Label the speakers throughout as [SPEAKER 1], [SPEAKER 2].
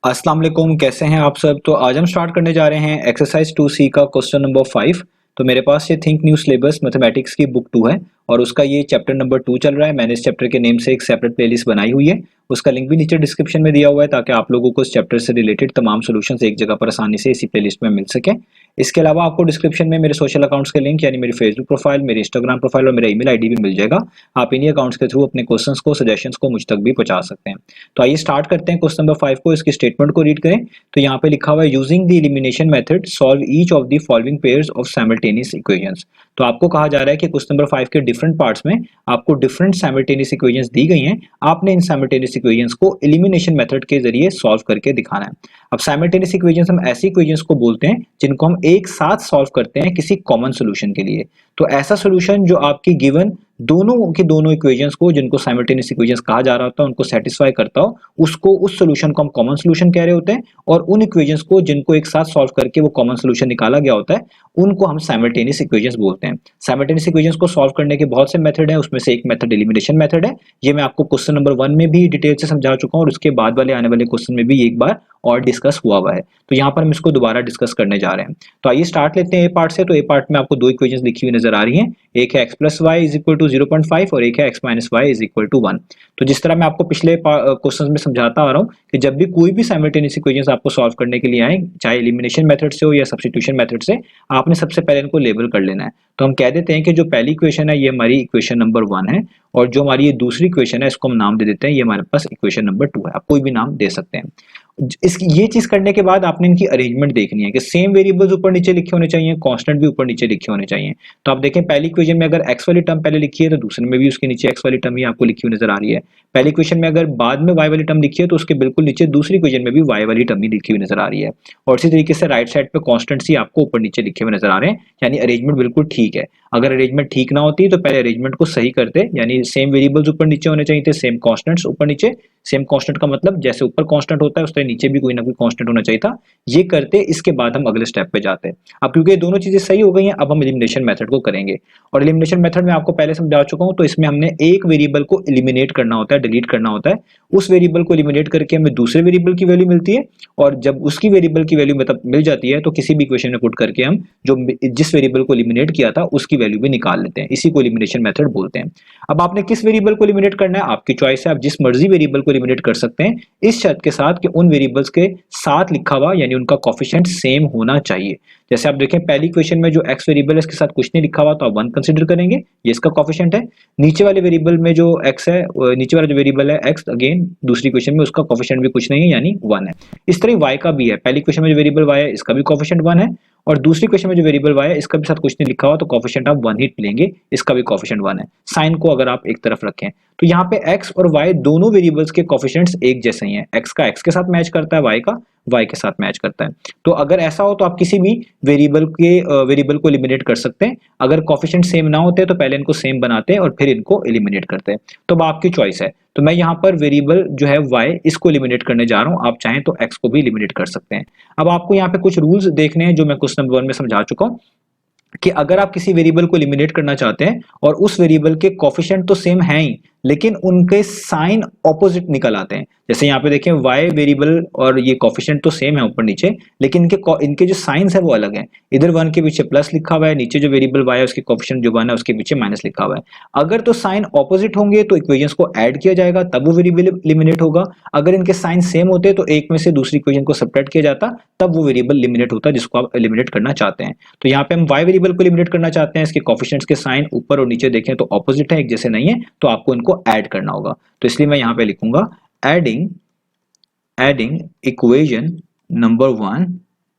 [SPEAKER 1] अस्सलाम वालेकुम, कैसे हैं आप सब। तो आज हम स्टार्ट करने जा रहे हैं एक्सरसाइज 2C का क्वेश्चन नंबर 5। तो मेरे पास ये थिंक न्यू सिलेबस मैथमेटिक्स की बुक 2 है और उसका ये चैप्टर नंबर 2 चल रहा है। मैंने इस चैप्टर के नेम से एक सेपरेट प्लेलिस्ट बनाई हुई है, उसका लिंक भी नीचे डिस्क्रिप्शन में दिया हुआ है ताकि आप लोगों को इस चैप्टर से रिलेटेड तमाम सॉल्यूशंस एक जगह पर आसानी से इसी प्लेलिस्ट में मिल सके। इसके अलावा आपको डिस्क्रिप्शन में मेरे सोशल अकाउंट्स के लिंक यानी मेरी फेसबुक प्रोफाइल, मेरी इंस्टाग्राम प्रोफाइल और मेरा ईमेल आईडी भी मिल जाएगा। आप इन्हीं अकाउंट्स के थ्रू अपने क्वेश्चंस को, सजेशंस को मुझ तक भी पहुंचा सकते हैं। तो आइए स्टार्ट करते हैं क्वेश्चन नंबर 5 को। इसकी स्टेटमेंट को रीड करें तो यहाँ पे लिखा हुआ है using the elimination method solve each of the following pairs of simultaneous equations. तो आपको कहा जा रहा है कि क्वेश्चन नंबर 5 के डिफरेंट पार्ट्स में आपको डिफरेंट साइमल्टेनियस इक्वेशंस दी गई हैं। आपने इन साइमल्टेनियस इक्वेशंस को एलिमिनेशन मेथड के जरिए सॉल्व करके दिखाना है। अब साइमल्टेनियस इक्वेशंस हम ऐसी इक्वेशंस को बोलते हैं जिनको हम एक साथ सॉल्व करते हैं किसी कॉमन सोल्यूशन के लिए। तो ऐसा सोल्यूशन जो आपकी गिवन दोनों की दोनों इक्वेशंस को, जिनको साइमल्टेनियस इक्वेशंस कहा जा रहा होता है, उनको सेटिस्फाई करता हो, उसको उस सोल्यूशन को हम कॉमन सोल्यूशन कह रहे होते हैं। और उन इक्वेशंस को जिनको एक साथ सॉल्व करके वो कॉमन सोल्यूशन निकाला गया होता है, उनको हम साइमल्टेनियस इक्वेशंस बोलते हैं। साइमल्टेनियस इक्वेशंस को सॉल्व करने के बहुत से मेथड हैं, उसमें से एक मेथड एलिमिनेशन मेथड है। ये मैं आपको क्वेश्चन नंबर 1 में भी डिटेल से समझा चुका हूं और उसके बाद वाले आने वाले क्वेश्चन में भी एक बार और डिस्कस हुआ है। तो यहाँ पर हम इसको दोबारा डिस्कस करने जा रहे हैं। तो आइए स्टार्ट लेते हैं ए पार्ट से। तो ए पार्ट में आपको दो इक्वेशंस लिखी हुई नजर आ रही हैं, एक है x plus y is equal to 0.5 और एक है x minus y is equal to 1। तो जिस तरह मैं आपको पिछले क्वेश्चन में समझाता आ रहा हूँ कि जब भी कोई भी साइमल्टेनियस इक्वेशंस आपको सॉल्व करने के लिए आए, चाहे एलिमिनेशन मेथड से हो या सब्स्टिट्यूशन मेथड से, आपने सबसे पहले इनको लेबल कर लेना है। तो हम कह देते हैं कि जो पहली इक्वेशन है ये हमारी इक्वेशन नंबर 1 है और जो हमारी ये दूसरी इक्वेशन है इसको हम नाम दे देते हैं, ये हमारे पास इक्वेशन नंबर 2 है। आप कोई भी नाम दे सकते हैं। इसकी ये चीज करने के बाद आपने इनकी अरेंजमेंट देखनी है कि सेम वेरिएबल्स ऊपर नीचे लिखे होने चाहिए, कांस्टेंट भी ऊपर नीचे लिखे होने चाहिए। तो आप देखें पहली इक्वेशन में अगर x वाली टर्म पहले लिखी है तो दूसरे में भी उसके नीचे x वाली टर्म ही आपको लिखी हुई नजर आ रही है। पहली इक्वेशन में अगर बाद में y वाली टर्म लिखी है तो उसके बिल्कुल नीचे दूसरी इक्वेशन में भी y वाली टर्म ही लिखी हुई नजर आ रही है। और इसी तरीके से राइट साइड पे कांस्टेंट्स ही आपको ऊपर नीचे लिखे हुए नजर आ रहे हैं, यानी अरेंजमेंट बिल्कुल ठीक है। अगर अरेंजमेंट ठीक ना होती तो पहले अरेंजमेंट को सही करते, यानी सेम वेरिएबल्स ऊपर नीचे होने चाहिए थे, सेम कांस्टेंट्स ऊपर नीचे। सेम कांस्टेंट का मतलब जैसे ऊपर कांस्टेंट होता है उस तरह नीचे भी कोई ना कोई कांस्टेंट होना चाहिए था। ये करते, इसके बाद हम अगले स्टेप पे जाते हैं। अब क्योंकि ये दोनों चीजें सही हो गई हैं, अब हम एलिमिनेशन मेथड को करेंगे। और एलिमिनेशन मेथड में आपको पहले समझा चुका हूं, तो इसमें हमने एक वेरिएबल को एलिमिनेट करना होता है, डिलीट करना होता है। उस वेरिएबल को एलिमिनेट करके हमें दूसरे वेरिएबल की वैल्यू मिलती है और जब उसकी वेरिएबल की वैल्यू मतलब मिल जाती है तो किसी भी इक्वेशन में पुट करके हम जो जिस वेरिएबल को एलिमिनेट किया था उसकी वैल्यू भी निकाल लेते हैं। इसी को एलिमिनेशन मेथड बोलते हैं। अब आपने किस वेरिएबल को एलिमिनेट करना है आपकी चॉइस है, आप जिस मर्जी वेरिएबल को एलिमिनेट कर सकते हैं, इस शर्त के साथ कि उन वेरिएबल्स के साथ लिखा हुआ यानी उनका कोफिशिएंट सेम होना चाहिए। जैसे आप देखें पहली इक्वेशन में जो x वेरिएबल है इसके साथ कुछ नहीं लिखा हुआ तो आप 1 कंसीडर करेंगे, ये इसका कोफिशिएंट है। नीचे वाले वेरिएबल में जो x है, नीचे वाला जो वेरिएबल है x, अगेन दूसरी इक्वेशन में उसका कोफिशिएंट भी कुछ नहीं है यानी 1 है। इस तरह y का भी है, पहली इक्वेशन में जो वेरिएबल y है इसका भी कोफिशिएंट 1 है और दूसरी इक्वेशन में जो वेरिएबल y है इसका भी साथ कुछ नहीं लिखा हुआ तो कोफिशिएंट आप 1 ही लेंगे, इसका भी कोफिशिएंट 1 है। साइन को अगर आप एक तरफ रखें तो यहाँ पे x और y दोनों वेरिएबल्स के कोफिशिएंट्स एक जैसे ही हैं, x का x के साथ मैच करता है, y का y के साथ मैच करता है। तो अगर ऐसा हो तो आप किसी भी वेरिएबल को एलिमिनेट कर सकते हैं। अगर कोफिशिएंट सेम ना होते तो पहले इनको सेम बनाते हैं और फिर इनको एलिमिनेट करते हैं। तो अब आपकी चॉइस है। तो मैं यहाँ पर वेरिएबल जो है y इसको एलिमिनेट करने जा रहा हूँ, आप चाहें तो x को भी एलिमिनेट कर सकते हैं। अब आपको यहाँ पे कुछ रूल्स देखने हैं जो मैं क्वेश्चन नंबर 1 में समझा चुका हूँ कि अगर आप किसी वेरिएबल को एलिमिनेट करना चाहते हैं और उस वेरिएबल के कोफिशिएंट तो सेम हैं ही लेकिन उनके साइन ऑपोजिट निकल आते हैं। जैसे यहाँ पे देखें y वेरिएबल और ये कोफिशिएंट तो सेम है ऊपर नीचे, लेकिन इनके जो साइंस है वो अलग हैं। इधर 1 के पीछे प्लस लिखा हुआ है, नीचे जो वेरिएबल y है उसके कोफिशिएंट जो 1 है उसके पीछे माइनस लिखा हुआ है। अगर तो साइन ऑपोजिट होंगे तो इक्वेशंस को ऐड किया जाएगा तब वो वेरिएबल एलिमिनेट होगा। अगर इनके साइन सेम होते तो एक में से दूसरी इक्वेशन को सब्ट्रैक्ट किया जाता तब वो वेरिएबल एलिमिनेट होता जिसको आप एलिमिनेट करना चाहते हैं। तो यहाँ पे हम y वेरिएबल को एलिमिनेट करना चाहते हैं, इसके कोफिशिएंट्स के साइन ऊपर और नीचे देखें तो ऑपोजिट है, एक जैसे नहीं है, तो आपको इनको ऐड करना होगा। तो इसलिए मैं यहाँ पे लिखूंगा adding equation number 1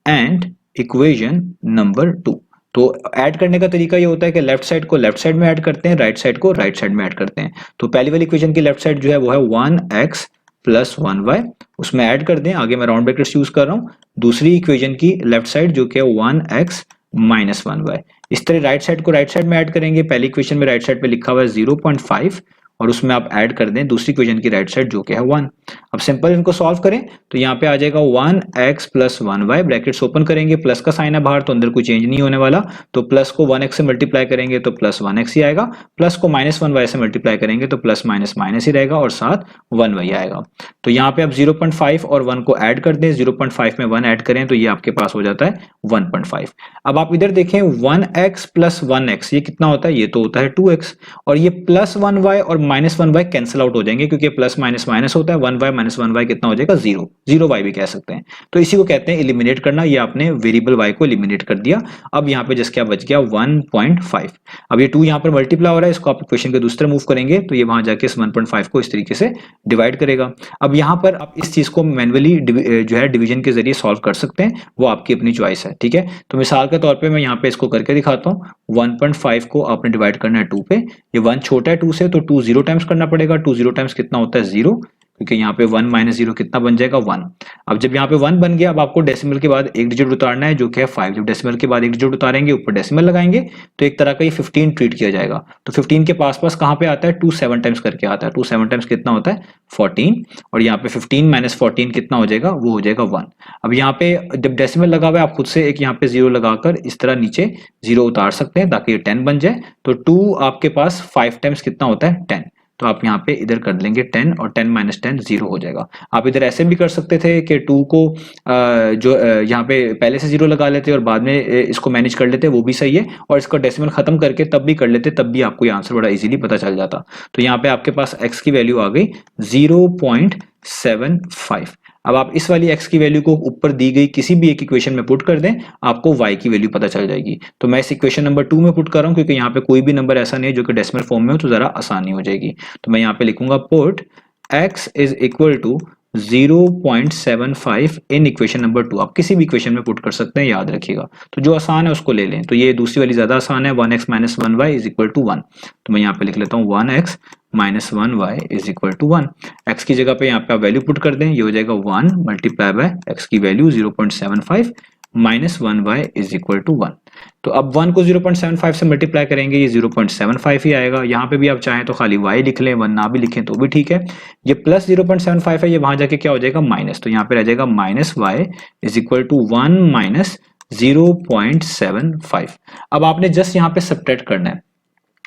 [SPEAKER 1] and equation number 2। तो ऐड करने का तरीका ये होता है कि लेफ्ट साइड को लेफ्ट साइड में ऐड करते हैं, राइट साइड को राइट साइड में ऐड करते हैं। तो पहली वाली इक्वेशन की लेफ्ट साइड जो है वो है 1x प्लस 1y, उसमें ऐड कर दें, आगे मैं राउंड ब्रैकेट्स यूज कर रहा हूं। दूसरी इक्वेशन की लेफ्ट साइड जो कि है 1x माइनस 1y, इस तरह राइट साइड को राइट साइड में ऐड करेंगे। पहली इक्वेशन में राइट साइड पे लिखा हुआ है 0.5 और उसमें आप ऐड कर दें दूसरी इक्वेशन की राइट साइड जो कि है 1। अब सिंपल इनको सॉल्व करें तो यहाँ पे आ जाएगा 1x plus 1y, brackets open करेंगे, प्लस का साइन है बाहर तो अंदर कोई चेंज नहीं होने वाला, तो प्लस को 1x से मल्टीप्लाई करेंगे तो प्लस 1x ही आएगा, प्लस को माइनस 1y से मल्टीप्लाई करेंगे तो प्लस माइनस माइनस ही रहेगा और साथ 1y आएगा। तो यहाँ पे आप 0.5 और 1 को ऐड कर दें, 0.5 में 1 ऐड करें तो ये आपके पास हो जाता है 1.5। अब आप इधर देखें 1x प्लस 1x ये कितना होता है, ये तो होता है 2x, और ये प्लस 1y और माइनस 1y कैंसिल आउट हो जाएंगे क्योंकि प्लस माइनस माइनस होता है, 1y माइनस 1y कितना हो जाएगा 0, 0y भी कह सकते हैं। तो इसी को कहते हैं एलिमिनेट करना, ये आपने वेरिएबल y को एलिमिनेट कर दिया। अब यहाँ पे जस्ट क्या बच गया 1.5। अब ये 2 यहाँ पर मल्टीप्लाई हो रहा है, इसको आप इक्वेशन के दूसरे मूव करेंगे तो ये वहां जाके इस 1.5 को इस तरीके से डिवाइड करेगा। अब यहाँ पर आप इस चीज को मैन्युअली जो है डिवीजन के जरिए सॉल्व कर सकते हैं, वो आपकी अपनी चॉइस है, ठीक है। तो मिसाल के तौर पे मैं यहाँ पे इसको करके दिखाता हूँ। 1.5 को आपने डिवाइड करना है 2 पे, ये 1 छोटा है 2 से तो 2 0 टाइम्स करना पड़ेगा, 2 0 टाइम्स कितना होता है 0, क्योंकि यहाँ पे 1 माइनस 0 कितना बन जाएगा 1। अब जब यहाँ पे 1 बन गया, अब आपको डेसिमल के बाद एक डिजिट उतारना है जो कि है 5। जब डेसिमल के बाद एक डिजिट उतारेंगे ऊपर डेसिमल लगाएंगे तो एक तरह का ये 15 ट्रीट किया जाएगा। तो 15 के पास पास कहाँ पे आता है 2 7 टाइम्स करके आता है, 2 7 टाइम्स कितना होता है 14, और यहाँ पे 15 माइनस 14 कितना हो जाएगा, वो हो जाएगा 1। अब यहाँ पे जब डेसिमल लगा हुआ है आप खुद से एक यहाँ पे 0 लगाकर इस तरह नीचे 0 उतार सकते हैं ताकि ये 10 बन जाए। तो 2 आपके पास 5 टाइम्स कितना होता है 10, तो आप यहाँ पे इधर कर लेंगे 10 और 10 माइनस 10 0 हो जाएगा। आप इधर ऐसे भी कर सकते थे कि 2 को जो यहाँ पे पहले से 0 लगा लेते और बाद में इसको मैनेज कर लेते, वो भी सही है, और इसको डेसिमल खत्म करके तब भी कर लेते, तब भी आपको ये आंसर बड़ा इजीली पता चल जाता। तो यहाँ पे आपके पास x की वैल्यू आ गई 0.75। अब आप इस वाली x की वैल्यू को ऊपर दी गई किसी भी एक इक्वेशन में पुट कर दें, आपको y की वैल्यू पता चल जाएगी। तो मैं इस इक्वेशन नंबर 2 में पुट कर रहा हूं क्योंकि यहाँ पे कोई भी नंबर ऐसा नहीं है जो कि डेसिमल फॉर्म में हो, तो जरा आसानी हो जाएगी। तो मैं यहाँ पे लिखूंगा put x is equal to 0.75 in equation number 2। आप किसी भी इक्वेशन में पुट कर सकते हैं, याद रखिएगा। तो जो आसान है उसको ले लें, तो ये दूसरी वाली ज्यादा आसान है, 1x minus 1y is equal to 1। तो मैं यहाँ पे लिख लेता हूँ 1x minus 1y is equal to 1। x की जगह पे यहाँ पे आप वैल्यू पुट कर दें, ये हो जाएगा 1 मल्टीप्लाई बाय x की value 0.75 minus 1y is equal to 1। तो अब 1 को 0.75 से मल्टीप्लाई करेंगे, ये 0.75 ही आएगा। यहाँ पे भी आप चाहें तो खाली y लिख लें, 1 ना भी लिखें तो भी ठीक है। ये प्लस 0.75 है, ये वहां जाके क्या हो जाएगा माइनस, तो यहाँ पे रह जाएगा minus y is equal to 1 minus 0.75। अब आपने जस्ट यहाँ पे सब्ट्रैक्ट करना है,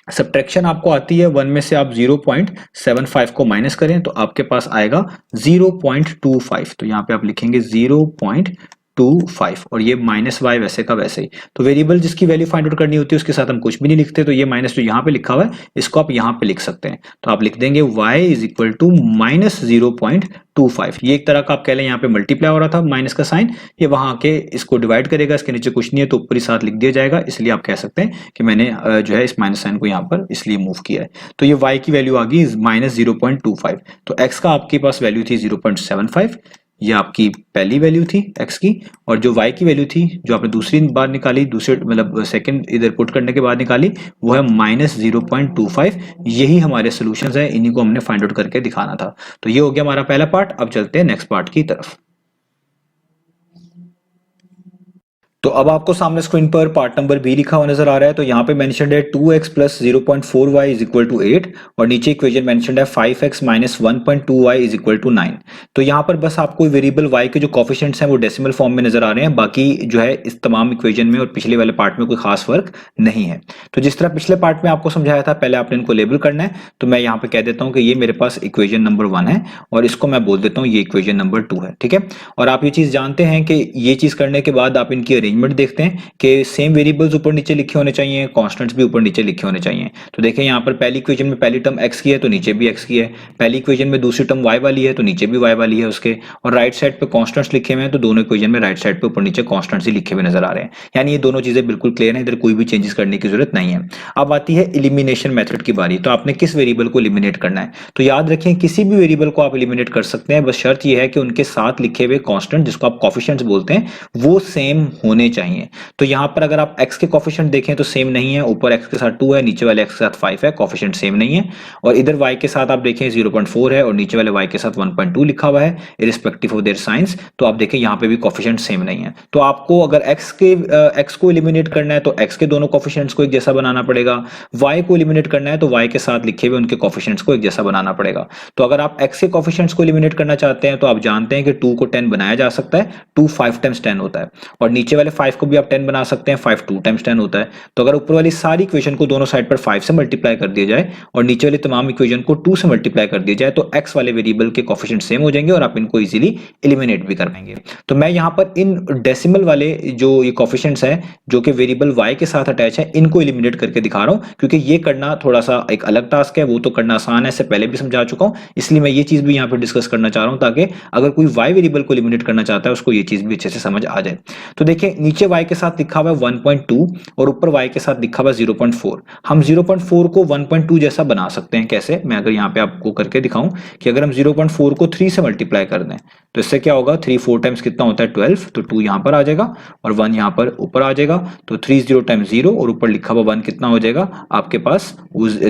[SPEAKER 1] सब्ट्रैक्शन आपको आती है, 1 में से आप 0.75 को माइनस करें तो आपके पास आएगा 0.25। तो यहाँ पे आप लिखेंगे 0.25 और ये माइनस y वैसे का वैसे ही। तो वेरिएबल जिसकी वैल्यू फाइंड आउट करनी होती है उसके साथ हम कुछ भी नहीं लिखते, तो ये माइनस जो यहाँ पे लिखा हुआ है इसको आप यहाँ पे लिख सकते हैं। तो आप लिख देंगे y is equal to minus 0.25। ये एक तरह का आप कह लें यहाँ पे मल्टीप्लाई हो रहा था माइनस का साइन, ये वहां आके इसको डिवाइड करेगा, इसके नीचे कुछ नहीं है तो ऊपर ही साथ लिख दिया जाएगा, इसलिए आप कह सकते हैं कि मैंने जो है इस माइनस साइन को यहाँ पर इसलिए मूव किया है। तो ये y की वैल्यू आ गई माइनस 0.25। तो x का आपके पास वैल्यू थी 0.75, ये आपकी पहली वैल्यू थी x की, और जो y की वैल्यू थी जो आपने दूसरी बार निकाली, दूसरे मतलब सेकंड इधर पुट करने के बाद निकाली, वो है माइनस 0.25। यही हमारे सॉल्यूशंस है, इन्हीं को हमने फाइंड आउट करके दिखाना था। तो ये हो गया हमारा पहला पार्ट। अब चलते हैं नेक्स्ट पार्ट की तरफ। तो अब आपको सामने स्क्रीन पर पार्ट नंबर बी लिखा हुआ नजर आ रहा है। तो यहाँ पे मेंशन्ड है 2x plus 0.4y is equal to 8 और नीचे इक्वेशन मेंशन्ड है 5x minus 1.2y is equal to 9। तो यहाँ पर बस आपको वेरिएबल y के जो कोफिशिएंट्स हैं वो डेसिमल फॉर्म में नजर आ रहे हैं, बाकी जो है इस तमाम इक्वेशन में और पिछले वाले पार्ट में कोई खास फर्क नहीं है। तो जिस तरह पिछले पार्ट में आपको समझाया था, पहले आपने इनको लेबल करना है। तो मैं यहाँ पे कह देता हूँ कि ये मेरे पास इक्वेशन नंबर 1 है और इसको मैं बोल देता हूँ ये इक्वेशन नंबर 2 है, ठीक है। और आप ये चीज जानते हैं कि ये चीज करने के बाद आप इनकी अरेंजमेंट देखते हैं कि सेम वेरिएबल्स ऊपर नीचे लिखे होने चाहिए, कांस्टेंट्स भी ऊपर नीचे लिखे होने चाहिए। तो देखें यहाँ पर पहली इक्वेशन में पहली टर्म x की है तो नीचे भी x की है, पहली इक्वेशन में दूसरी टर्म y वाली है तो नीचे भी y वाली है उसके, और राइट साइड पे कांस्टेंट्स लिखे हुए हैं तो दोनों इक्वेशन में राइट साइड पे ऊपर नीचे कांस्टेंट्स ही लिखे हुए नजर आ रहे हैं। यानी ये दोनों चीजें बिल्कुल क्लियर है, इधर कोई भी चेंजेस करने की जरूरत नहीं है। अब आती है एलिमिनेशन मेथड की बारी। तो आपने किस वेरिएबल को एलिमिनेट करना है? तो याद रखें किसी भी वेरिएबल को आप एलिमिनेट कर सकते हैं, बस शर्त यह है कि उनके साथ लिखे हुए कांस्टेंट जिसको आप कोफिशिएंट्स बोलते हैं वो सेम होने होने चाहिए। तो यहाँ पर अगर आप x के कोफिशिएंट देखें तो सेम नहीं है, ऊपर x के साथ 2 है, नीचे वाले x के साथ 5 है, कोफिशिएंट सेम नहीं है। और इधर y के साथ आप देखें 0.4 है और नीचे वाले y के साथ 1.2 लिखा हुआ है, इरिस्पेक्टिव ऑफ देयर साइंस। तो आप देखें यहाँ पे भी कोफिशिएंट सेम नहीं है। तो आपको अगर x को एलिमिनेट करना है तो x के दोनों कोफिशिएंट्स को एक जैसा बनाना पड़ेगा, y को एलिमिनेट करना है तो y के साथ लिखे हुए उनके कोफिशिएंट्स को एक जैसा बनाना पड़ेगा। तो अगर आप x के कोफिशिएंट्स को एलिमिनेट करना चाहते हैं तो आप जानते हैं कि 2 को 10 बनाया जा सकता है, 2 5 टाइम्स 10 होता है, और नीचे वाले 5 को भी आप 10 बना सकते हैं, 5 2 टाइम्स 10 होता है। तो अगर ऊपर वाली सारी इक्वेशन को दोनों साइड पर 5 से मल्टीप्लाई कर दिया जाए और नीचे वाली तमाम इक्वेशन को 2 से मल्टीप्लाई कर दिया जाए तो x वाले वेरिएबल के कोफिशिएंट सेम हो जाएंगे और आप इनको इजीली एलिमिनेट भी कर पाएंगे। तो मैं यहाँ पर इन डेसिमल वाले जो ये कोफिशिएंट्स हैं जो कि वेरिएबल y के साथ अटैच है, इनको एलिमिनेट करके दिखा रहा हूँ, क्योंकि ये करना थोड़ा सा एक अलग टास्क है, वो तो करना आसान है, इससे पहले भी समझा चुका हूँ, इसलिए मैं ये चीज भी यहाँ पर डिस्कस करना चाह रहा हूँ ताकि अगर कोई y वेरिएबल को एलिमिनेट करना चाहता है उसको ये चीज भी अच्छे से समझ आ जाए। तो देखिए नीचे y के साथ लिखा हुआ है 1.2 और ऊपर y के साथ लिखा हुआ है 0.4। हम 0.4 को 1.2 जैसा बना सकते हैं। कैसे? मैं अगर यहाँ पे आपको करके दिखाऊं कि अगर हम 0.4 को 3 से मल्टीप्लाई कर दें तो इससे क्या होगा, 3 4 टाइम्स कितना होता है 12, तो 2 यहाँ पर आ जाएगा और 1 यहाँ पर ऊपर आ जाएगा, तो 3 0 टाइम्स 0 और ऊपर लिखा हुआ 1 कितना हो जाएगा आपके पास,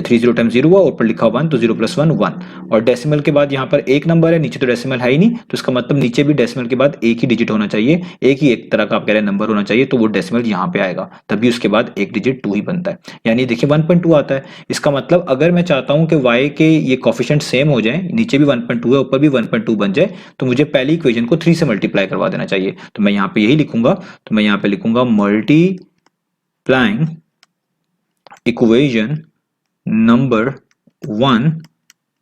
[SPEAKER 1] 3 0 टाइम्स 0 हुआ, ऊपर लिखा हुआ 1, तो 0 + 1 1। और डेसिमल के बाद यहाँ पर एक नंबर है, नीचे तो डेसिमल है ही नहीं, तो इसका मतलब नीचे भी डेसिमल के बाद एक ही डिजिट होना चाहिए, एक तरह का आप कह रहे हैं नंबर होना चाहिए, तो वो डेसिमल यहाँ पे आएगा, तभी उसके बाद एक डिजिट 2 ही बनता है, यानी देखिए 1.2 आता है। इसका मतलब अगर मैं चाहता हूं कि y के ये कोफिशिएंट सेम हो जाए, नीचे भी 1.2 है ऊपर भी 1.2 बन जाए, तो मुझे पहली इक्वेशन को 3 से मल्टीप्लाई करवा देना चाहिए। तो मैं यहाँ पे यही लिखूंगा, तो मैं यहाँ पे लिखूंगा मल्टीप्लाइंग इक्वेशन नंबर 1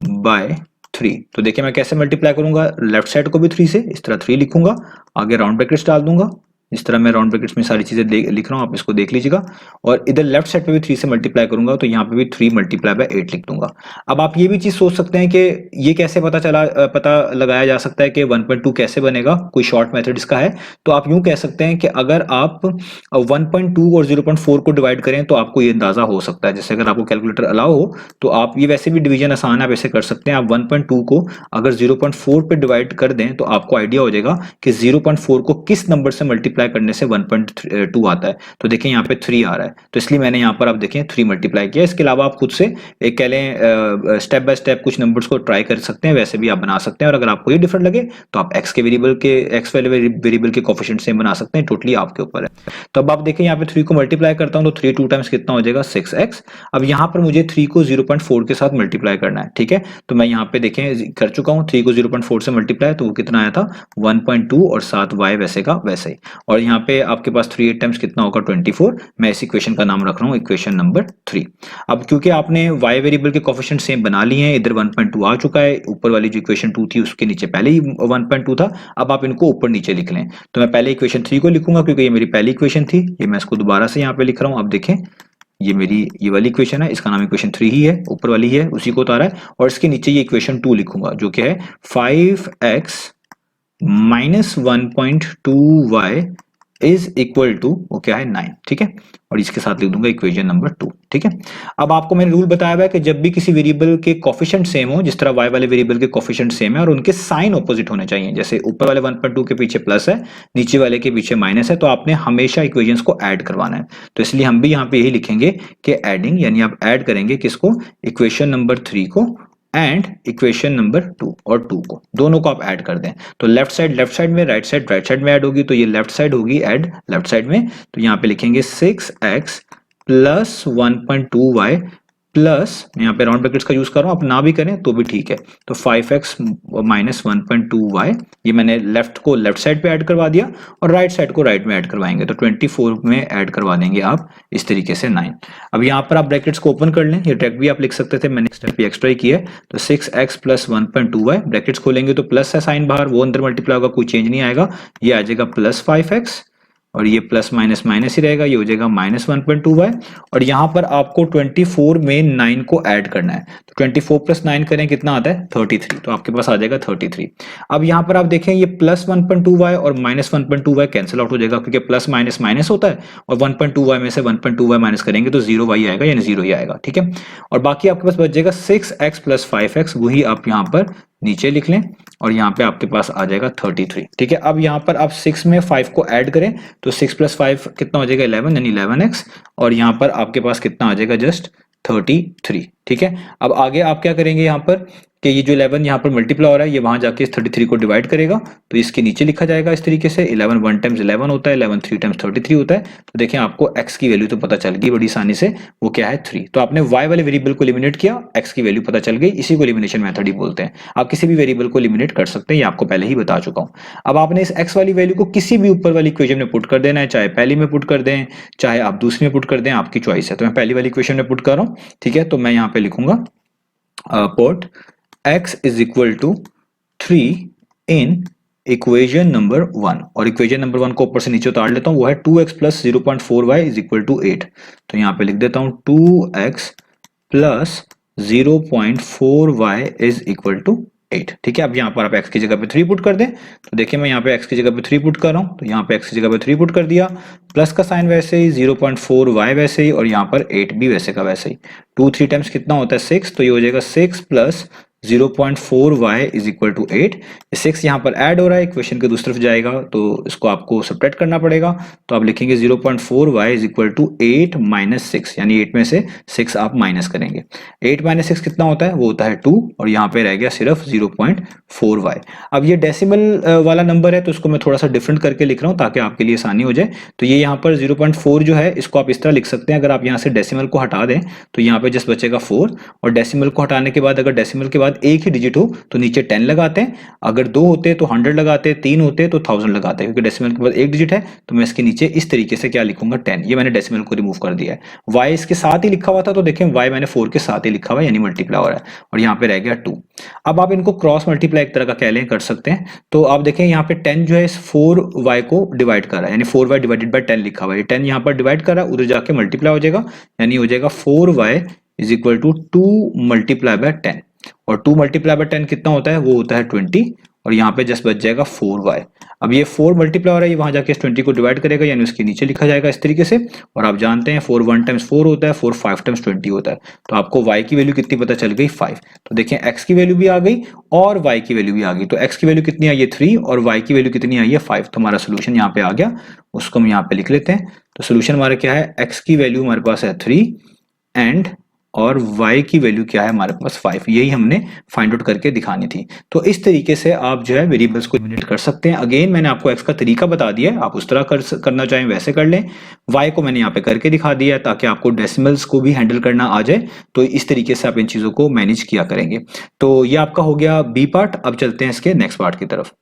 [SPEAKER 1] बाय 3। तो देखिए मैं कैसे मल्टीप्लाई करूंगा, लेफ्ट साइड को भी 3 से, इस तरह 3 लिखूंगा, आगे राउंड ब्रैकेट्स डाल दूंगा, इस तरह मैं राउंड ब्रैकेट्स में सारी चीजें लिख रहा हूं, आप इसको देख लीजिएगा, और इधर लेफ्ट साइड पे भी 3 से मल्टीप्लाई करूंगा तो यहाँ पे भी 3 मल्टीप्लाई बाय 8 लिख दूंगा। अब आप ये भी चीज सोच सकते हैं कि ये कैसे पता लगाया जा सकता है कि 1.2 कैसे बनेगा, कोई शॉर्ट मेथड इसका है। तो आप यूं कह सकते हैं कि अगर आप 1.2 और 0.4 को डिवाइड करें तो आपको ये अंदाजा हो सकता है, जैसे अगर आपको कैलकुलेटर अलाउ हो तो आप ये, वैसे भी डिवीजन आसान है, आप ऐसे कर सकते हैं, आप 1.2 को अगर 0.4 पे डिवाइड कर दें तो आपको आइडिया हो जाएगा कि 0.4 को किस नंबर से मल्टीप्लाई करने से 1.2 आता है। तो देखें यहाँ पे 3 आ रहा है, तो इसलिए मैंने यहाँ पर आप देखें 3 मल्टीप्लाई किया। इसके अलावा आप खुद से एक कह लें स्टेप बाय स्टेप कुछ नंबर्स को ट्राई कर सकते हैं, वैसे भी आप बना सकते हैं, और अगर आपको ये डिफरेंट लगे तो आप x वाले वेरिएबल के कोफिशिएंट सेम बना सकते हैं, टोटली आपके ऊपर है। तो अब आप देखें यहाँ पे 3 को मल्टीप्लाई करता हूं तो 3 2 टाइम्स कितना हो जाएगा 6x। अब यहाँ पर मुझे 3 को 0.4 के साथ मल्टीप्लाई करना है, ठीक है, तो मैं यहाँ पे देखें कर चुका हूँ, 3 को 0.4 से मल्टीप्लाई, तो वो कितना आया था 1.2 और साथ y वैसे का वैसे ही, और यहाँ पे आपके पास 3 8 टाइम्स कितना होगा 24। मैं इस इक्वेशन का नाम रख रहा हूँ इक्वेशन नंबर 3। अब क्योंकि आपने y वेरिएबल के कोफिशिएंट सेम बना लिए हैं, इधर 1.2 आ चुका है, ऊपर वाली जो इक्वेशन 2 थी उसके नीचे पहले ही 1.2 था, अब आप इनको ऊपर नीचे लिख लें। तो मैं पहले इक्वेशन 3 को लिखूंगा क्योंकि ये मेरी पहली इक्वेशन थी, ये मैं इसको दोबारा से यहाँ पे लिख रहा हूँ। अब देखें ये मेरी ये वाली इक्वेशन है, इसका नाम इक्वेशन 3 ही है, ऊपर वाली है उसी को उतारा है, और इसके नीचे ये इक्वेशन 2 लिखूंगा जो कि है 5x - 1.2y is equal to वो क्या है 9, ठीक है, और इसके साथ लिख दूंगा इक्वेशन नंबर 2, ठीक है। अब आपको मैंने रूल बताया हुआ है कि जब भी किसी वेरिएबल के कोफिशिएंट सेम हो, जिस तरह y वाले वेरिएबल के कोफिशिएंट सेम है और उनके साइन ऑपोजिट होने चाहिए, जैसे ऊपर वाले 1.2 के पीछे प्लस है, नीचे वाले के पीछे माइनस है, तो आपने हमेशा इक्वेशंस को ऐड करवाना है। तो इसलिए हम भी यहाँ पे यही लिखेंगे कि एडिंग, यानी आप ऐड करेंगे किसको, इक्वेशन नंबर 3 को एंड इक्वेशन नंबर 2 और 2 को, दोनों को आप ऐड कर दें। तो लेफ्ट साइड में, राइट साइड में ऐड होगी, तो ये लेफ्ट साइड होगी ऐड लेफ्ट साइड में, तो यहाँ पे लिखेंगे 6x + 1.2y प्लस, यहाँ पे राउंड ब्रैकेट्स का यूज कर रहा हूँ, आप ना भी करें तो भी ठीक है, तो 5x - 1.2y, ये मैंने लेफ्ट को लेफ्ट साइड पे ऐड करवा दिया और राइट साइड को राइट में ऐड करवाएंगे, तो 24 में ऐड करवा देंगे आप इस तरीके से 9। अब यहाँ पर आप ब्रैकेट्स को ओपन कर लें, ये ट्रैक भी आप लिख सकते थे, मैंने स्टेप भी एक्स्ट्रा ही किया है, तो 6x + 1.2y, ब्रैकेट्स खोलेंगे तो प्लस है साइन बाहर, वो अंदर मल्टीप्लाई होगा, कोई चेंज नहीं आएगा, ये आ जाएगा +5x, और ये प्लस माइनस माइनस ही रहेगा, ये हो जाएगा -1.2y, और यहाँ पर आपको 24 में 9 को ऐड करना है, तो 24 + 9 करें कितना आता है 33, तो आपके पास आ जाएगा 33। अब यहाँ पर आप देखें ये +1.2y और -1.2y कैंसिल आउट हो जाएगा, क्योंकि प्लस माइनस माइनस होता है, और 1.2y में से 1.2y माइनस करेंगे तो 0y आएगा, यानी 0 ही आएगा, ठीक है। और बाकी आपके पास बच जाएगा 6x + 5x, वही आप यहाँ पर नीचे लिख लें और यहाँ पे आपके पास आ जाएगा 33। ठीक है, अब यहाँ पर आप 6 में 5 को ऐड करें तो 6 + 5 कितना हो जाएगा 11 यानी 11x, और यहाँ पर आपके पास कितना आ जाएगा जस्ट 33। ठीक है, अब आगे आप क्या करेंगे यहाँ पर कि ये जो 11 यहाँ पर मल्टीप्लाई हो रहा है ये वहां जाके इस 33 को डिवाइड करेगा, तो इसके नीचे लिखा जाएगा इस तरीके से 11 1 टाइम्स 11 होता है, 11 3 टाइम्स 33 होता है। तो देखें आपको x की वैल्यू तो पता चल गई बड़ी आसानी से, वो क्या है 3। तो आपने y वाले वेरिएबल को एलिमिनेट किया, x की वैल्यू पता चल गई, इसी को एलिमिनेशन मेथड ही बोलते हैं। आप किसी भी वेरिएबल को एलिमिनेट कर सकते हैं, ये आपको पहले ही बता चुका हूं। अब आपने इस x वाली वैल्यू को किसी भी ऊपर वाली इक्वेशन में पुट कर देना है, चाहे पहली में पुट कर दें चाहे आप दूसरी में पुट कर दें, आपकी चॉइस है। तो मैं पहली वाली इक्वेशन में पुट कर रहा हूं। ठीक है, तो मैं यहाँ पे लिखूंगा put x is equal to 3 in equation number 1, और इक्वेशन नंबर 1 को ऊपर से नीचे उतार लेता हूं, वो है 2x plus 0.4y is equal to 8। तो यहां पे लिख देता हूं 2x plus 0.4y is equal to 8। ठीक है, अब यहाँ पर आप x की जगह पे 3 पुट कर दें, तो देखिए मैं यहाँ पे x की जगह पे 3 पुट कर रहा हूँ, तो यहाँ पे x की जगह पे 3 पुट कर दिया, प्लस का साइन वैसे ही, 0.4y वैसे ही, और यहाँ पर 8 भी वैसे का वैसे ही। 2 3 टाइम्स कितना होता है 6, तो ये हो जाएगा 6 plus 0.4y is equal to 8। 6 यहाँ पर ऐड हो रहा है, इक्वेशन के दूसरी तरफ जाएगा तो इसको आपको सब्ट्रैक्ट करना पड़ेगा, तो आप लिखेंगे 0.4y is equal to 8 minus 6, यानी 8 में से 6 आप माइनस करेंगे। 8 माइनस 6 कितना होता है, वो होता है 2, और यहाँ पे रह गया सिर्फ 0.4y। अब ये डेसिमल वाला नंबर है तो इसको मैं थोड़ा सा डिफरेंट करके लिख रहा हूँ ताकि आपके लिए आसानी हो जाए। तो ये यहाँ पर 0.4 जो है इसको आप इस तरह लिख सकते हैं, अगर आप यहाँ से डेसिमल को हटा दें तो यहाँ पे जस्ट बचेगा 4, और डेसिमल को हटाने के बाद अगर डेसिमल के बाद एक ही डिजिट हो तो नीचे 10 लगाते हैं, अगर 2 होते तो 100 लगाते हैं, 3 होते तो 1000 लगाते हैं, क्योंकि डेसिमल के बाद एक डिजिट है तो मैं इसके नीचे इस तरीके से क्या लिखूंगा 10। ये मैंने डेसिमल को रिमूव कर दिया है। y इसके साथ ही लिखा हुआ था, तो देखें y मैंने 4 के साथ ही लिखा हुआ है, यानी मल्टीप्लाई हो रहा है, और यहाँ पे रह गया 2। अब आप इनको क्रॉस मल्टीप्लाई एक तरह का कह लें, कर सकते हैं। तो आप देखें यहाँ पे 10 जो है इस 4y को डिवाइड कर रहा है, यानी 4y डिवाइडेड बाय 10 लिखा हुआ है, 10 यहाँ पर डिवाइड कर रहा है, उधर जाके मल्टीप्लाई हो जाएगा, यानी हो जाएगा 4y is equal to 2 multiply by 10, और 2 मल्टीप्लाई बाय 10 कितना होता है, वो होता है 20, और यहाँ पे जस्ट बच जाएगा 4y। अब ये 4 मल्टीप्लाई हो रहा है, ये वहां जाके इस 20 को डिवाइड करेगा, यानी उसके नीचे लिखा जाएगा इस तरीके से। और आप जानते हैं 4 1 टाइम्स 4 होता है, 4 5 टाइम्स 20 होता है, तो आपको y की वैल्यू कितनी पता चल गई 5। तो देखें x की वैल्यू भी आ गई और y की वैल्यू भी आ गई, तो x की वैल्यू कितनी आई है 3 और y की वैल्यू कितनी आई है 5। तो हमारा सोल्यूशन यहाँ पे आ गया, उसको हम यहाँ पे लिख लेते हैं। तो सोल्यूशन हमारा क्या है, x की वैल्यू हमारे पास है 3 एंड और y की वैल्यू क्या है हमारे पास 5, यही हमने फाइंड आउट करके दिखानी थी। तो इस तरीके से आप जो है वेरिएबल्स को एलिमिनेट कर सकते हैं। अगेन मैंने आपको x का तरीका बता दिया है, आप उस तरह करना चाहें वैसे कर लें। y को मैंने यहाँ पे करके दिखा दिया है ताकि आपको डेसिमल्स को भी हैंडल करना आ जाए, तो इस तरीके से आप इन चीजों को मैनेज किया करेंगे। तो ये आपका हो गया बी पार्ट। अब चलते हैं इसके नेक्स्ट पार्ट की तरफ।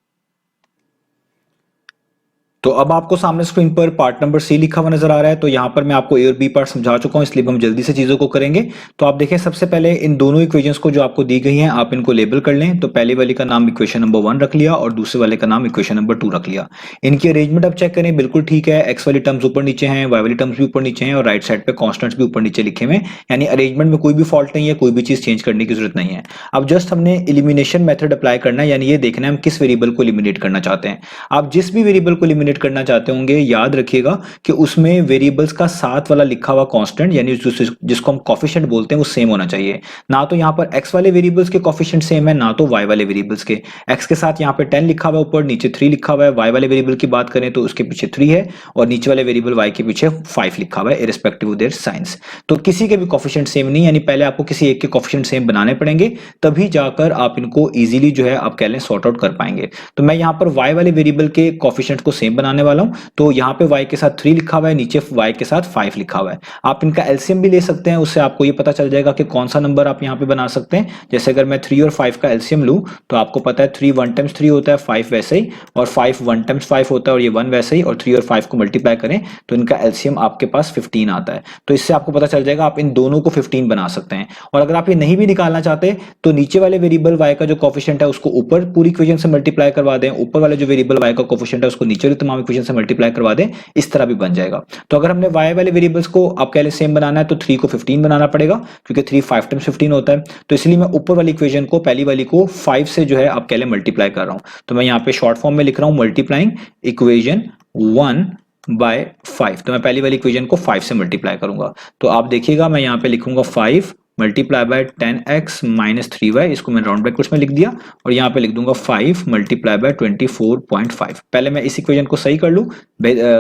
[SPEAKER 1] तो अब आपको सामने स्क्रीन पर पार्ट नंबर सी लिखा हुआ नजर आ रहा है। तो यहाँ पर मैं आपको ए और बी पार्ट समझा चुका हूँ, इसलिए हम जल्दी से चीजों को करेंगे। तो आप देखें सबसे पहले इन दोनों इक्वेशंस को जो आपको दी गई हैं आप इनको लेबल कर लें। तो पहले वाली का नाम इक्वेशन नंबर 1 रख लिया और दूसरे वाले का नाम इक्वेशन नंबर 2 रख लिया। इनकी अरेंजमेंट आप चेक करें, बिल्कुल ठीक है। एक्स वाली टर्म्स ऊपर नीचे हैं, वाई वाली टर्म्स भी ऊपर नीचे हैं और राइट साइड पे कॉन्स्टेंट्स भी ऊपर नीचे लिखे हुए हैं, यानी अरेंजमेंट में कोई भी फॉल्ट नहीं है, कोई भी चीज चेंज करने की जरूरत नहीं है। अब जस्ट हमने एलिमिनेशन मेथड अप्लाई करना है, यानी ये देखना है हम किस वेरिएबल को एलिमिनेट करना चाहते हैं। आप जिस भी वेरिएबल को एलिमिनेट करना चाहते होंगे याद रखिएगा कि उसमें वेरिएबल्स का साथ वाला लिखा हुआ कांस्टेंट, यानी जिसको हम कोफिशिएंट बोलते हैं, वो सेम होना चाहिए। ना तो यहाँ पर x वाले वेरिएबल्स के कोफिशिएंट सेम है, ना तो y वाले वेरिएबल्स के। x के साथ यहाँ पे 10 लिखा हुआ है ऊपर, नीचे 3 लिखा हुआ है। y वाले वेरिएबल की बात करें तो उसके पीछे 3 है और नीचे वाले वेरिएबल y के पीछे 5 लिखा हुआ है, इररिस्पेक्टिव ऑफ देयर साइंस। तो किसी के भी कोफिशिएंट सेम नहीं, यानी पहले आपको किसी एक के कोफिशिएंट सेम बनाने पड़ेंगे, तभी जाकर आप इनको इजीली जो है आप कह लें सॉर्ट आउट कर पाएंगे। तो मैं यहाँ पर y वाले वेरिएबल के कोफिशिएंट को सेम बनाने वाला हूँ। तो यहाँ पे y के साथ 3 लिखा हुआ है, नीचे y के साथ 5 लिखा हुआ है। आप इनका एलसीएम भी ले सकते हैं, उससे आपको ये पता चल जाएगा कि कौन सा नंबर आप यहाँ पे बना सकते हैं। जैसे अगर मैं 3 और 5 का एलसीएम लूं तो आपको पता है 3 1 टाइम्स 3 होता है, 5 वैसे ही, और 5 1 टाइम्स 5 होता है और ये 1 वैसे ही, और 3 और 5 को मल्टीप्लाई करें तो इनका एलसीएम आपके पास 15 आता है। तो इससे आपको पता चल जाएगा आप इन दोनों को 15 बना सकते हैं। और अगर आप ये नहीं भी निकालना चाहते तो नीचे वाले वेरिएबल y का जो कोफिशिएंट है उसको ऊपर पूरी इक्वेशन से मल्टीप्लाई करवा दें, ऊपर वाले जो वेरिएबल y का कोफिशिएंट है उसको नीचे वाली तमाम इक्वेशन से मल्टीप्लाई करवा दें, इस तरह भी बन जाएगा। तो अगर हमने y वाले वेरिएबल्स को आप कह लें सेम बनाना है तो 3 को 15 बनाना पड़ेगा, क्योंकि 3 5 टाइम्स 15 होता है। तो इसलिए मैं ऊपर वाली इक्वेशन को, पहली वाली को 5 से जो है आप कह लें मल्टीप्लाई कर रहा हूं। तो मैं यहाँ पे शॉर्ट फॉर्म में लिख रहा हूं मल्टीप्लाइंग इक्वेशन 1 बाय 5। तो मैं पहली वाली इक्वेशन को 5 से मल्टीप्लाई करूंगा। तो आप देखिएगा मैं यहाँ पे लिखूंगा 5 multiply by 10x minus 3y, इसको मैं राउंड ब्रैकेट्स में लिख दिया और यहाँ पे लिख दूंगा 5 मल्टीप्लाई बाय 24.5। पहले मैं इस इक्वेशन को सही कर लूँ,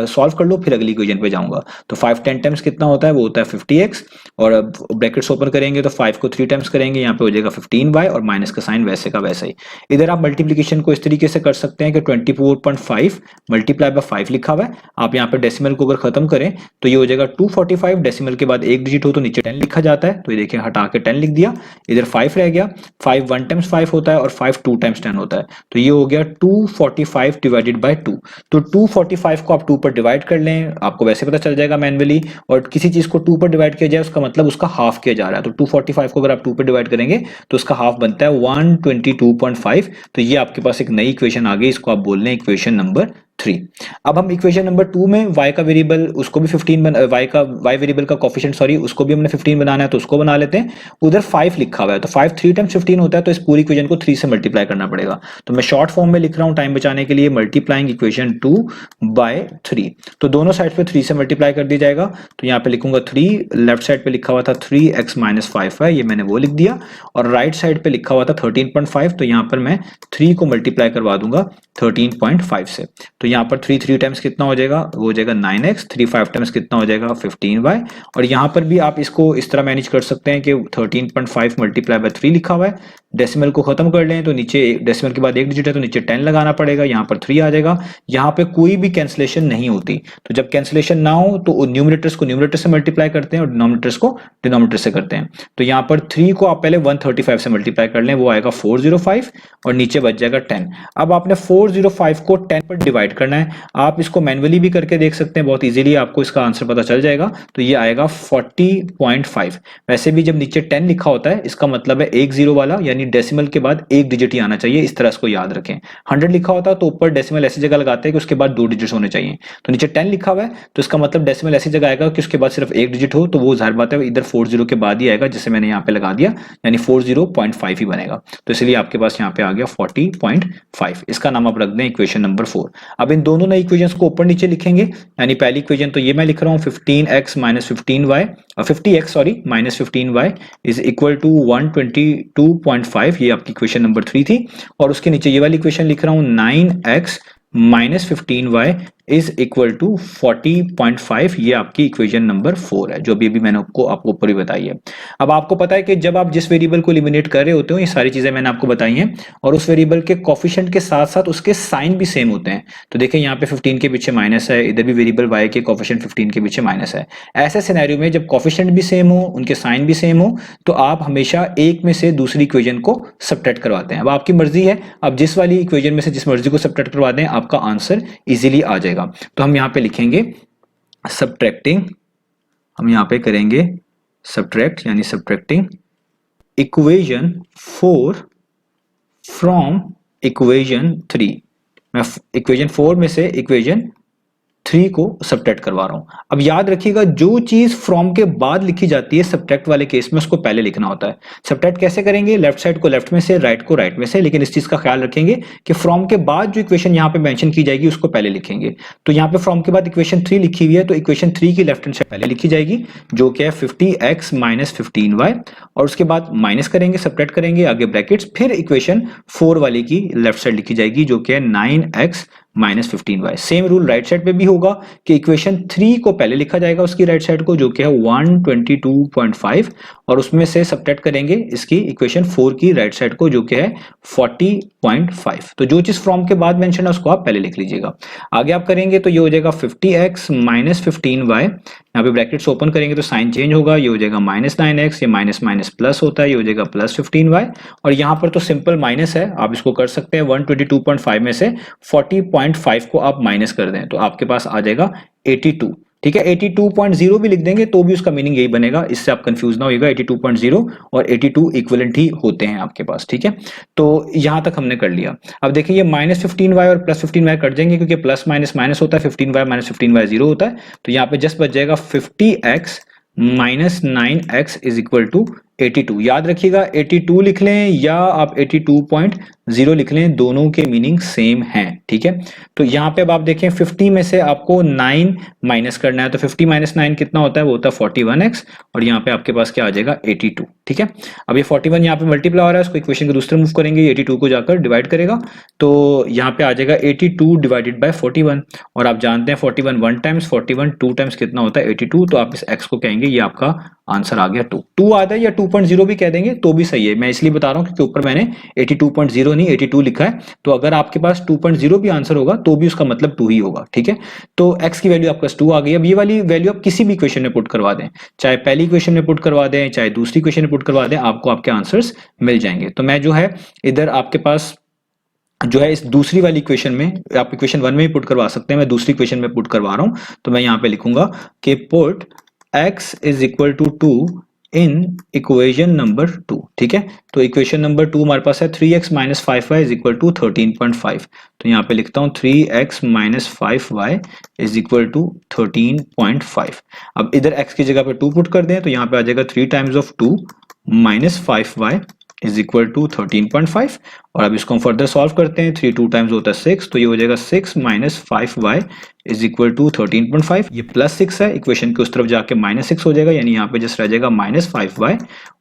[SPEAKER 1] सॉल्व कर लूँ, फिर अगली इक्वेशन पे जाऊंगा। तो 5 10 टाइम्स कितना होता है, वो होता है 50x, और ब्रैकेट्स ओपन करेंगे तो 5 को 3 टाइम्स करेंगे, यहाँ पे हो जाएगा 15y और माइनस का साइन वैसे का वैसा ही। इधर आप मल्टीप्लीकेशन को इस तरीके से कर सकते हैं कि 24.5 मल्टीप्लाई बाय 5 लिखा हुआ है, आप यहाँ पे डेसिमल को अगर खत्म करें तो ये हो जाएगा 245, डेसिमल के बाद एक डिजिट हो तो नीचे 10 लिखा जाता है, तो ये देखिए हटा के 10 लिख दिया, इधर 5 रह गया, 5 1 टाइम्स 5 होता है और 5 2 टाइम्स 10 होता है, तो ये हो गया 245 डिवाइडेड बाय 2। तो 245 को आप 2 पर डिवाइड कर लें, आपको वैसे पता चल जाएगा मैन्युअली, और किसी चीज को 2 पर डिवाइड किया जाए उसका मतलब उसका हाफ किया जा रहा है, तो 245 को अगर आप 2 पर डिवाइड करेंगे तो उसका हाफ बनता है 122.5। तो ये आपके पास एक नई इक्वेशन आ गई, इसको आप बोल लें इक्वेशन नंबर 3। अब हम इक्वेशन नंबर 2 में y का वेरिएबल उसको भी 15 y वेरिएबल का कोफिशिएंट सॉरी उसको भी हमने 15 बनाना है, तो उसको बना लेते हैं। उधर 5 लिखा हुआ है, तो 5 3 टाइम्स 15 होता है, तो इस पूरी इक्वेशन को 3 से मल्टीप्लाई करना पड़ेगा। तो मैं शॉर्ट फॉर्म में लिख रहा हूं टाइम बचाने के लिए, मल्टीप्लाइंग इक्वेशन 2 बाय 3। तो दोनों साइड पे 3 से मल्टीप्लाई कर दिया जाएगा, तो यहाँ पे लिखूंगा 3, लेफ्ट साइड पे लिखा हुआ था 3x माइनस 5 है, ये मैंने वो लिख दिया, और राइट साइड पे लिखा हुआ था 13.5, तो यहाँ पर मैं 3 को मल्टीप्लाई करवा दूंगा 13.5 से। तो यहाँ पर 3 3 टाइम्स कितना हो जाएगा, वो हो जाएगा 9x, 3 5 टाइम्स कितना हो जाएगा 15y, और यहाँ पर भी आप इसको इस तरह मैनेज कर सकते हैं कि 13.5 मल्टीप्लाई बाय 3 लिखा हुआ है, डेसिमल को खत्म कर लें तो नीचे डेसिमल के बाद एक डिजिट है तो नीचे 10 लगाना पड़ेगा, यहाँ पर 3 आ जाएगा। यहाँ पे कोई भी कैंसिलेशन नहीं होती, तो जब कैंसिलेशन ना हो तो न्यूमरेटर्स को न्यूमरेटर से मल्टीप्लाई करते हैं और डिनोमिनेटर्स को डिनोमिनेटर से करते हैं। तो यहाँ पर 3 को आप पहले 135 से मल्टीप्लाई कर लें, वो आएगा 405 और नीचे बच जाएगा 10। अब आपने 405 को 10 पर डिवाइड करना है, आप इसको मैन्युअली भी करके देख सकते हैं, बहुत इजीली आपको इसका आंसर पता चल जाएगा। तो ये आएगा 40.5। वैसे भी जब नीचे 10 लिखा होता है इसका मतलब है एक जीरो वाला, यानी डेसिमल के बाद एक डिजिट ही आना चाहिए, इस तरह इसको याद रखें। 100 लिखा होता है तो ऊपर डेसिमल ऐसी जगह लगाते हैं कि उसके बाद 2 डिजिट्स होने चाहिए, तो नीचे 10 लिखा हुआ है तो इसका मतलब डेसिमल ऐसी जगह आएगा कि उसके बाद सिर्फ एक डिजिट हो, तो वो जाहिर बात है इधर 40 के बाद ही आएगा, जैसे मैंने यहाँ पे लगा दिया, यानी 40.5 ही बनेगा। तो इसलिए आपके पास यहाँ पे आ गया 40.5। इसका नाम आप रख दें इक्वेशन नंबर 4। अब इन दोनों नई इक्वेशंस को ऊपर नीचे लिखेंगे, यानी पहली इक्वेशन तो ये मैं लिख रहा हूँ 15x minus 15y, 50x sorry minus 15y is equal to 122.5, ये आपकी इक्वेशन नंबर 3 थी। और उसके नीचे ये वाली इक्वेशन लिख रहा हूँ 9x minus 15y is equal to 40.5, ये आपकी इक्वेशन नंबर 4 है, जो भी मैंने आपको ऊपर ही बताई है। अब आपको पता है कि जब आप जिस वेरिएबल को एलिमिनेट कर रहे होते हो, ये सारी चीजें मैंने आपको बताई हैं, और उस वेरिएबल के कोफिशिएंट के साथ साथ उसके साइन भी सेम होते हैं। तो देखिए यहाँ पे 15 के पीछे माइनस है, इधर भी वेरिएबल y के कोफिशिएंट 15 के पीछे माइनस है। ऐसे सिनेरियो में जब कोफिशिएंट भी सेम हो, उनके साइन भी सेम हो, तो आप हमेशा एक में से दूसरी इक्वेशन को सब्ट्रैक्ट करवाते हैं। अब आपकी मर्जी है, आप जिस वाली इक्वेशन में से जिस मर्जी को सब्ट्रैक्ट करवा दें, आपका आंसर इजीली आ जाएगा। तो हम यहाँ पे लिखेंगे सब्ट्रैक्टिंग, हम यहाँ पे करेंगे सब्ट्रैक्ट यानी सब्ट्रैक्टिंग इक्वेशन 4 फ्रॉम इक्वेशन 3। मैं इक्वेशन 4 में से इक्वेशन 3 को सब्ट्रैक्ट करवा रहा हूं। अब याद रखिएगा, जो चीज फ्रॉम के बाद लिखी जाती है सब्ट्रैक्ट वाले केस में, उसको पहले लिखना होता है। सब्ट्रैक्ट कैसे करेंगे, लेफ्ट साइड को लेफ्ट में से, राइट को राइट में से, लेकिन इस चीज का ख्याल रखेंगे कि फ्रॉम के बाद जो इक्वेशन यहाँ पे मेंशन की जाएगी उसको पहले लिखेंगे। तो यहाँ पे फ्रॉम के बाद इक्वेशन 3 लिखी हुई है, तो इक्वेशन 3 की लेफ्ट हैंड साइड पहले लिखी जाएगी, जो कि है 50x माइनस 15y, और उसके बाद माइनस करेंगे, सब्ट्रैक्ट करेंगे, आगे ब्रैकेट्स, फिर इक्वेशन 4 वाले की लेफ्ट साइड लिखी जाएगी, जो कि है 9x minus 15y। Same rule right side पे भी होगा कि इक्वेशन 3 को पहले लिखा जाएगा उसकी राइट साइड को, जो कि है 122.5, और उसमें से सब्ट्रैक्ट करेंगे इसकी इक्वेशन 4 की राइट साइड को, जो कि है 40.5। तो जो चीज फ्रॉम के बाद मेंशन है उसको आप पहले लिख लीजिएगा। आगे आप करेंगे तो ये हो जाएगा 50x माइनस 15y, यहाँ पे ब्रैकेट्स ओपन करेंगे तो साइन चेंज होगा, ये हो जाएगा माइनस 9x, ये माइनस माइनस प्लस होता है, ये हो जाएगा प्लस 15y, और यहाँ पर तो सिंपल माइनस है, आप इसको कर सकते हैं 122.5 में से 40.5 को आप माइनस कर दें तो आपके पास आ जाएगा 82। ठीक है, 82.0 भी लिख देंगे तो भी उसका मीनिंग यही बनेगा, इससे आप कंफ्यूज ना होइएगा। 82.0 और 82 इक्विवेलेंट ही होते हैं आपके पास। ठीक है, तो यहां तक हमने कर लिया। अब देखिए ये माइनस 15y और प्लस 15y कट जाएंगे, क्योंकि प्लस माइनस माइनस होता है, 15y माइनस 15y 0 होता है, तो यहाँ पे जस्ट बच जाएगा 50x minus 9x is equal to 82। याद रखिएगा 82 लिख लें या आप 82.0 लिख लें, दोनों के मीनिंग सेम हैं, ठीक है। तो यहाँ पे अब आप देखें 50 में से आपको 9 माइनस करना है, तो 50 माइनस 9 कितना होता है, वो होता है 41x, और यहाँ पे आपके पास क्या आ जाएगा 82, ठीक है। अब ये 41 यहाँ पे मल्टीप्लाई हो रहा है, उसको इक्वेशन के दूसरे मूव करेंगे, 82 को जाकर डिवाइड करेगा, तो यहाँ पे आ जाएगा 82 डिवाइडेड बाय 41, और आप जानते हैं 41 1 टाइम्स, 41 2 टाइम्स कितना होता है 82, तो आप इस x को कहेंगे ये आपका आंसर आ गया 2 आता है, या 2.0 भी कह देंगे तो भी सही है। मैं इसलिए बता रहा हूं क्योंकि ऊपर मैंने 82.0 नहीं 82 लिखा है, तो अगर आपके पास 2.0 भी आंसर होगा तो भी उसका मतलब 2 ही होगा, ठीक है। तो x की वैल्यू आपके पास 2 आ गई। अब ये वाली वैल्यू आप किसी भी इक्वेशन में पुट करवा दें, चाहे पहली इक्वेशन में पुट करवा दें, चाहे दूसरी इक्वेशन में पुट करवा दें, आपको आपके आंसर्स मिल जाएंगे। तो मैं जो है इधर आपके पास जो है इस दूसरी वाली इक्वेशन में, आप इक्वेशन 1 में भी पुट करवा सकते हैं, मैं दूसरी इक्वेशन में पुट करवा रहा हूं, तो मैं यहां पे लिखूंगा कि put x is equal to 2 in equation number 2, ठीक है। तो इक्वेशन नंबर 2 हमारे पास है 3x minus 5y is equal to 13.5, तो यहाँ पे लिखता हूँ 3x minus 5y is equal to 13.5। अब इधर x की जगह पे 2 पुट कर दें, तो यहाँ पे आ जाएगा 3 times of 2 minus 5y is equal to 13.5, और अब इसको हम फर्दर सॉल्व करते हैं, 3 2 टाइम्स होता है 6, तो ये हो जाएगा 6 minus 5y is equal to 13.5। ये प्लस 6 है, इक्वेशन के उस तरफ जाके माइनस 6 हो जाएगा, यानी यहाँ पे जस्ट रह जाएगा माइनस 5y,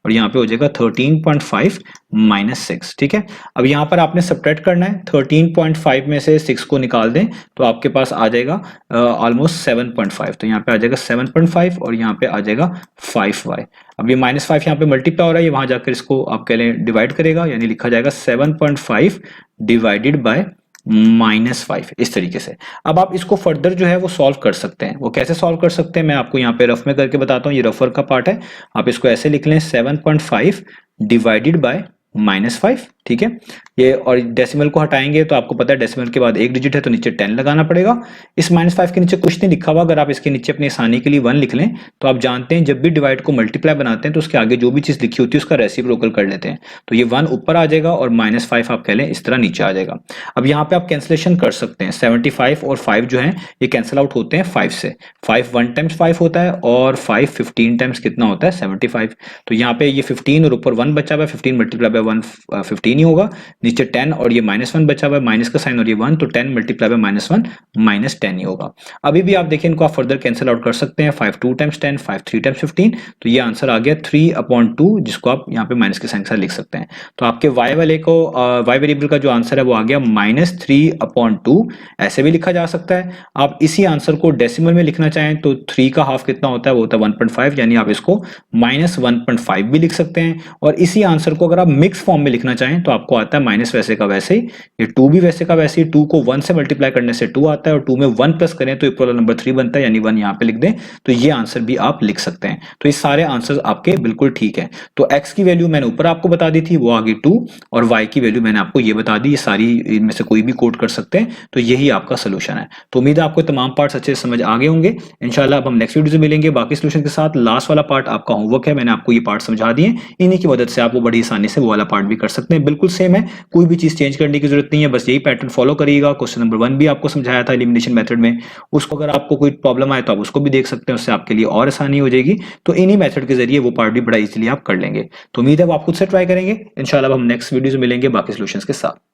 [SPEAKER 1] और यहाँ पे हो जाएगा 13.5 माइनस 6, ठीक है। अब यहाँ पर आपने सब्ट्रैक्ट करना है, 13.5 में से 6 को निकाल दें तो आपके पास आ जाएगा ऑलमोस्ट 7.5, तो यहाँ पे आ जाएगा 7.5 और यहाँ पे आ जाएगा 5y। अब ये माइनस 5 यहाँ पे मल्टीप्लाई हो रहा है, ये वहां जाकर इसको आप कह लें डिवाइड करेगा, यानी लिखा जाएगा 7.5 डिवाइडेड बाय -5, इस तरीके से। अब आप इसको फर्दर जो है वो सॉल्व कर सकते हैं। वो कैसे सॉल्व कर सकते हैं मैं आपको यहाँ पे रफ में करके बताता हूँ, ये रफर का पार्ट है। आप इसको ऐसे लिख लें 7.5 डिवाइडेड बाय -5, ठीक है। ये और डेसिमल को हटाएंगे तो आपको पता है डेसिमल के बाद एक डिजिट है तो नीचे 10 लगाना पड़ेगा। इस -5 के नीचे कुछ नहीं लिखा हुआ, अगर आप इसके नीचे अपनी आसानी के लिए 1 लिख लें तो आप जानते हैं जब भी डिवाइड को मल्टीप्लाई बनाते हैं तो उसके आगे जो भी चीज लिखी होती है उसका रेसिप्रोकल कर लेते हैं, तो ये 1 ऊपर आ जाएगा और -5 आप कह लें इस तरह नीचे आ जाएगा। अब यहाँ पे आप कैंसिलेशन कर सकते हैं, 75 और 5 जो है ये कैंसिल आउट होते हैं 5 से। 5 1 टाइम्स 5 होता है और 5 15 टाइम्स कितना होता है 75, तो यहाँ पे ये 15 और ऊपर 1 बचा हुआ है, 15 मल्टीप्लाई बाय 1 15 ही होगा, नीचे 10 और ये -1 बचा हुआ है, माइनस का साइन और ये 1, तो 10 मल्टीप्लाई बाय -1 -10 ही होगा। अभी भी आप देखिए इनको आप फर्दर कैंसिल आउट कर सकते हैं, 5 2 टाइम्स 10, 5 3 टाइम्स 15, तो ये आंसर आ गया 3/2, जिसको आप यहाँ पे माइनस के साइन के साथ लिख सकते हैं। तो आपके y वाले को y वेरिएबल का जो आंसर है वो आ गया -3/2, ऐसे भी लिखा जा सकता है। आप इसी आंसर को डेसिमल में लिखना चाहें तो 3 का हाफ कितना होता है, वो होता है 1.5, यानी आप इसको -1.5 भी लिख सकते हैं। और इसी आंसर को अगर आप मिक्स फॉर्म में लिखना चाहें तो आपको आता है माइनस वैसे का वैसे ही, ये 2 भी वैसे का वैसे ही, 2 को 1 से मल्टीप्लाई करने से 2 आता है और 2 में 1 प्लस करें तो ऊपर वाला नंबर 3 बनता है, यानी 1 यहाँ पे लिख दें तो ये आंसर भी आप लिख सकते हैं। तो ये सारे आंसर्स आपके बिल्कुल ठीक है। तो x की वैल्यू मैंने ऊपर आपको बता दी थी, वो आ गई 2, और y की वैल्यू मैंने आपको ये बता दी, ये सारी इनमें से कोई भी कोड कर सकते हैं, तो यही आपका सोल्यूशन है। तो उम्मीद है आपको तमाम पार्ट्स अच्छे से समझ आ गए होंगे। इंशाल्लाह अब हम नेक्स्ट वीडियो में मिलेंगे बाकी सोल्यूशन के साथ। लास्ट वाला पार्ट आपका होमवर्क है, मैंने आपको ये पार्ट समझा दिए, इन्हीं की मदद से आप वो बड़ी आसानी से वो वाला पार्ट भी कर सकते हैं, बिल्कुल सेम है, कोई भी चीज चेंज करने की जरूरत नहीं है, बस यही पैटर्न फॉलो करिएगा। क्वेश्चन नंबर 1 भी आपको समझाया था एलिमिनेशन मेथड में, उसको अगर आपको कोई प्रॉब्लम आए तो आप उसको भी देख सकते हैं, उससे आपके लिए और आसानी हो जाएगी। तो इन्हीं मेथड के जरिए वो पार्ट भी बड़ा इजीली आप कर लेंगे। तो उम्मीद है वो आप खुद से ट्राई करेंगे। इंशाल्लाह हम नेक्स्ट वीडियो में मिलेंगे बाकी सॉल्यूशंस के साथ।